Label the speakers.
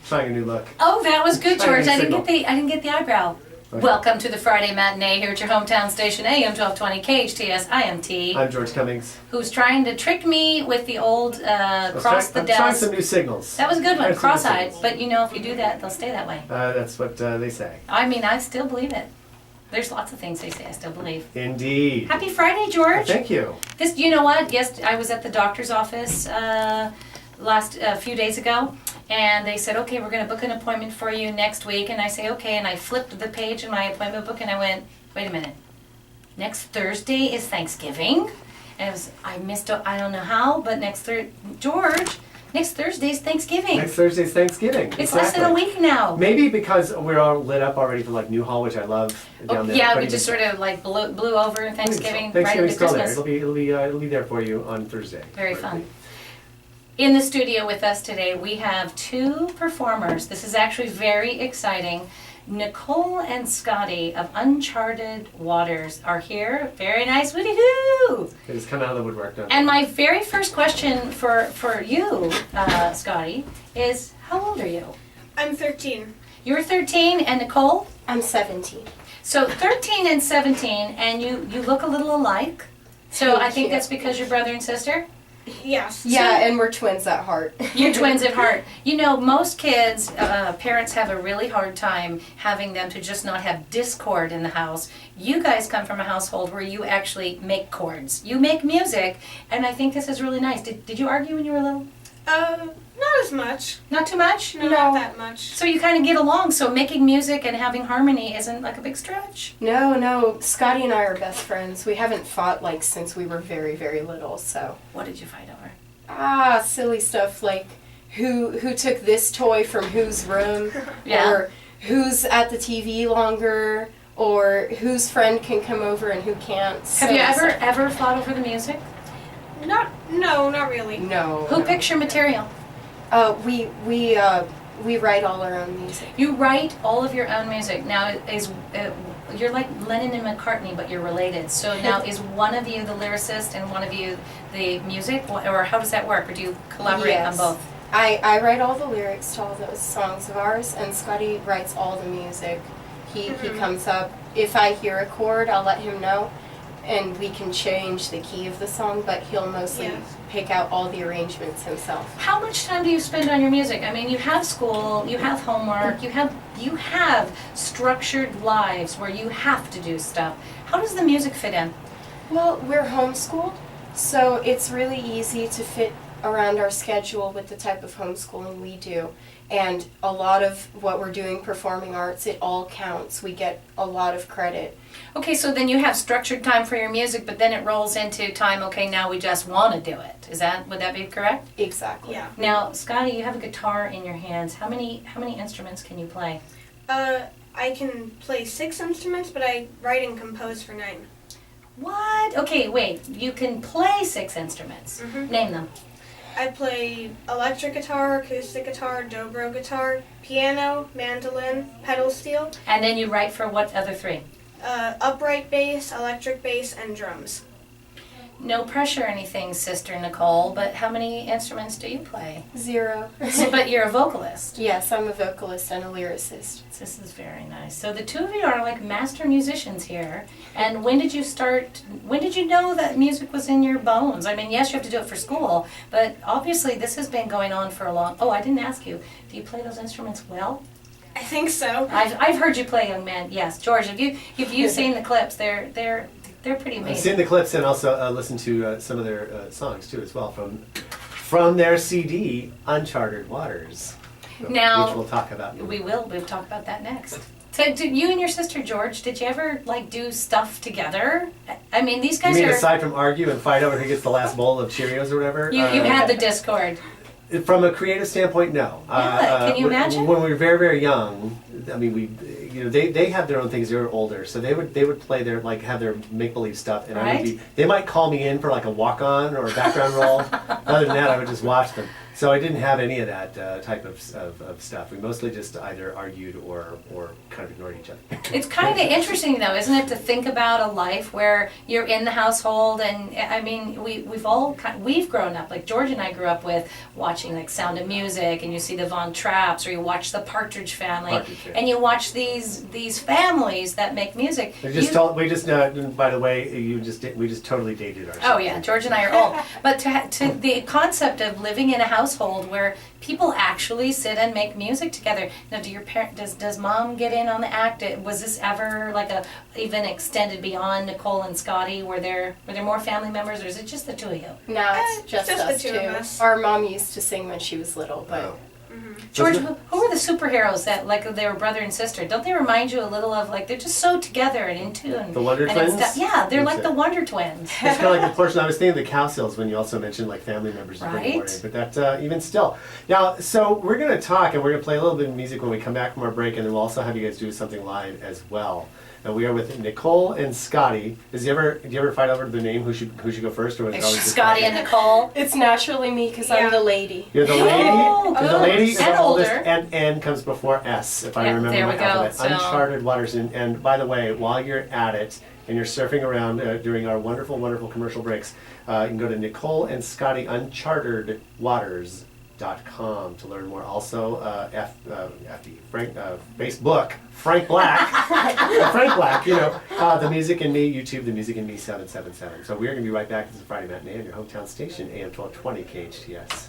Speaker 1: Trying a new look.
Speaker 2: Oh, that was good,
Speaker 1: Trying a
Speaker 2: George.
Speaker 1: new
Speaker 2: I didn't
Speaker 1: signal.
Speaker 2: get the eyebrow.
Speaker 1: Okay.
Speaker 2: Welcome to the Friday matinee here at your hometown station, AM 1220 KHTS. I am T.
Speaker 1: I'm George Cummings.
Speaker 2: Who's trying to trick me with the old cross the
Speaker 1: I'm trying
Speaker 2: desk.
Speaker 1: some new signals.
Speaker 2: That was a good one,
Speaker 1: Trying some new
Speaker 2: cross-eyed.
Speaker 1: signals.
Speaker 2: But you know, if you do that, they'll stay that way.
Speaker 1: That's what they say.
Speaker 2: I mean, I still believe it. There's lots of things they say I still believe.
Speaker 1: Indeed.
Speaker 2: Happy Friday, George.
Speaker 1: Thank you.
Speaker 2: This, you know what? Yes, I was at the doctor's office last few days ago, and they said, okay, we're going to book an appointment for you next week. And I say, okay, and I flipped the page in my appointment book, and I went, wait a minute. Next Thursday is Thanksgiving, and it was I don't know how, but George, next Thursday's Thanksgiving.
Speaker 1: Next Thursday's Thanksgiving.
Speaker 2: It's less than a week now.
Speaker 1: Maybe because we're all lit up already for like Newhall, which I love down there.
Speaker 2: Yeah,
Speaker 1: But
Speaker 2: we just sort of like blew over Thanksgiving right into
Speaker 1: Thanksgiving's still there.
Speaker 2: Christmas.
Speaker 1: It'll be there for you on Thursday.
Speaker 2: Very fun. In the studio with us today, we have two performers. This is actually very exciting. Nicole and Scotty of Uncharted Waters are here. Very nice, wooty-hoo!
Speaker 1: They just come out of the woodwork, don't they?
Speaker 2: And my very first question for you, Scotty, is how old are you?
Speaker 3: I'm 13.
Speaker 2: You're 13, and Nicole?
Speaker 4: I'm 17.
Speaker 2: So 13 and 17, and you look a little alike. So I think
Speaker 4: you.
Speaker 2: that's because you're brother and sister?
Speaker 3: Yes.
Speaker 4: Yeah, and we're twins at heart.
Speaker 2: You're twins at heart. You know, most kids, parents have a really hard time having them to just not have discord in the house. You guys come from a household where you actually make chords. You make music, and I think this is really nice. Did you argue when you were little?
Speaker 3: Not as much.
Speaker 2: Not too much?
Speaker 3: No, not that much.
Speaker 2: So you kind of get along, so making music and having harmony isn't like a big stretch?
Speaker 4: No, Scotty and I are best friends. We haven't fought like since we were very, very little, so.
Speaker 2: What did you fight over?
Speaker 4: Silly stuff like who took this toy from whose room,
Speaker 2: Yeah.
Speaker 4: or who's at the TV longer, or whose friend can come over and who can't.
Speaker 2: Have you ever fought over the music?
Speaker 3: No, not really.
Speaker 4: No.
Speaker 2: Who picks your material?
Speaker 4: We write all our own music.
Speaker 2: You write all of your own music. Now, you're like Lennon and McCartney, but you're related. So now, is one of you the lyricist and one of you the music, or how does that work? Or do you collaborate on
Speaker 4: Yes.
Speaker 2: both?
Speaker 4: I write all the lyrics to all those songs of ours, and Scotty writes all the music. He comes up. If I hear a chord, I'll let him know, and we can change the key of the song, but he'll mostly pick out all the arrangements himself.
Speaker 2: How much time do you spend on your music? I mean, you have school, you have homework, you have structured lives where you have to do stuff. How does the music fit in?
Speaker 4: Well, we're homeschooled, so it's really easy to fit around our schedule with the type of homeschooling we do. And a lot of what we're doing, performing arts, it all counts. We get a lot of credit.
Speaker 2: Okay, so then you have structured time for your music, but then it rolls into time, okay, now we just want to do it. Would that be correct?
Speaker 4: Exactly.
Speaker 3: Yeah.
Speaker 2: Now, Scotty, you have a guitar in your hands. How many instruments can you play?
Speaker 3: I can play 6 instruments, but I write and compose for 9.
Speaker 2: What? Okay, wait. You can play 6 instruments.
Speaker 3: Mhm.
Speaker 2: Name them.
Speaker 3: I play electric guitar, acoustic guitar, dobro guitar, piano, mandolin, pedal steel,
Speaker 2: And then you write for what other 3?
Speaker 3: upright bass, electric bass, and drums.
Speaker 2: No pressure or anything, Sister Nicole, but how many instruments do you play?
Speaker 4: 0.
Speaker 2: But you're a vocalist.
Speaker 4: Yes, I'm a vocalist and a lyricist.
Speaker 2: This is very nice. So the two of you are like master musicians here. And when did you know that music was in your bones? I mean, yes, you have to do it for school, but obviously this has been going on for a long... Oh, I didn't ask you. Do you play those instruments well?
Speaker 3: I think so.
Speaker 2: I've heard you play, young man. Yes. George, have you seen the clips? They're pretty amazing.
Speaker 1: I've seen the clips and also listened to some of their songs too as well from their CD Unchartered Waters,
Speaker 2: Now,
Speaker 1: which we'll talk about.
Speaker 2: We'll talk about that next. So, did you and your sister George, did you ever like do stuff together? I mean, these
Speaker 1: You
Speaker 2: guys
Speaker 1: mean
Speaker 2: are.
Speaker 1: aside from argue and fight over who gets the last bowl of Cheerios or whatever?
Speaker 2: You had the Discord.
Speaker 1: From a creative standpoint, no.
Speaker 2: Yeah, can you imagine?
Speaker 1: When we were very, very young, I mean, they had their own things. They were older, so they would play their have their make believe stuff, and
Speaker 2: Right.
Speaker 1: they might call me in for like a walk on or a background role. Other than that, I would just watch them. So I didn't have any of that type of stuff. We mostly just either argued or kind of ignored each other.
Speaker 2: It's kind of interesting though, isn't it, to think about a life where you're in the household, and I mean, we've grown up, like George and I grew up with watching like Sound of Music, and you see the Von Trapps, or you watch the Partridge Family, and you watch these families that make music.
Speaker 1: By the way, we just totally dated ourselves.
Speaker 2: Oh yeah, George and I are old. But to the concept of living in a household where people actually sit and make music together. Now, does mom get in on the act? Was this ever like even extended beyond Nicole and Scotty? Were there more family members, or is it just the two of you?
Speaker 4: No, it's just us
Speaker 3: the two of us.
Speaker 4: Our mom used to sing when she was little, but.
Speaker 1: Oh.
Speaker 2: George, who were the superheroes that, like, they were brother and sister? Don't they remind you a little of, like, they're just so together and in tune?
Speaker 1: The Wonder Twins?
Speaker 2: Yeah, they're like the Wonder Twins.
Speaker 1: It's kind of like the portion I was thinking of the Cowsills when you also mentioned like family members.
Speaker 2: Right.
Speaker 1: But that even still. Now, so we're going to talk and we're going to play a little bit of music when we come back from our break, and then we'll also have you guys do something live as well. And we are with Nicole and Scotty. Do you ever fight over the name? Who should go first, or was it always just
Speaker 2: Scotty and Nicole?
Speaker 4: It's naturally me because I'm the lady.
Speaker 1: You're the lady.
Speaker 2: Oh,
Speaker 1: You're the lady.
Speaker 2: and
Speaker 1: You're the oldest,
Speaker 2: older.
Speaker 1: and N comes before S, if I
Speaker 2: Yeah,
Speaker 1: remember
Speaker 2: there
Speaker 1: my
Speaker 2: we go.
Speaker 1: alphabet.
Speaker 2: So-
Speaker 1: Uncharted Waters. And by the way, while you're at it and you're surfing around during our wonderful, wonderful commercial breaks, you can go to Nicole and Scotty Uncharted Waters.com to learn more. Also, Facebook, Frank Black, Frank Black, The Music and Me, YouTube, The Music and Me 777. So we're going to be right back. This is Friday Matinee on your hometown station, AM 1220 KHTS.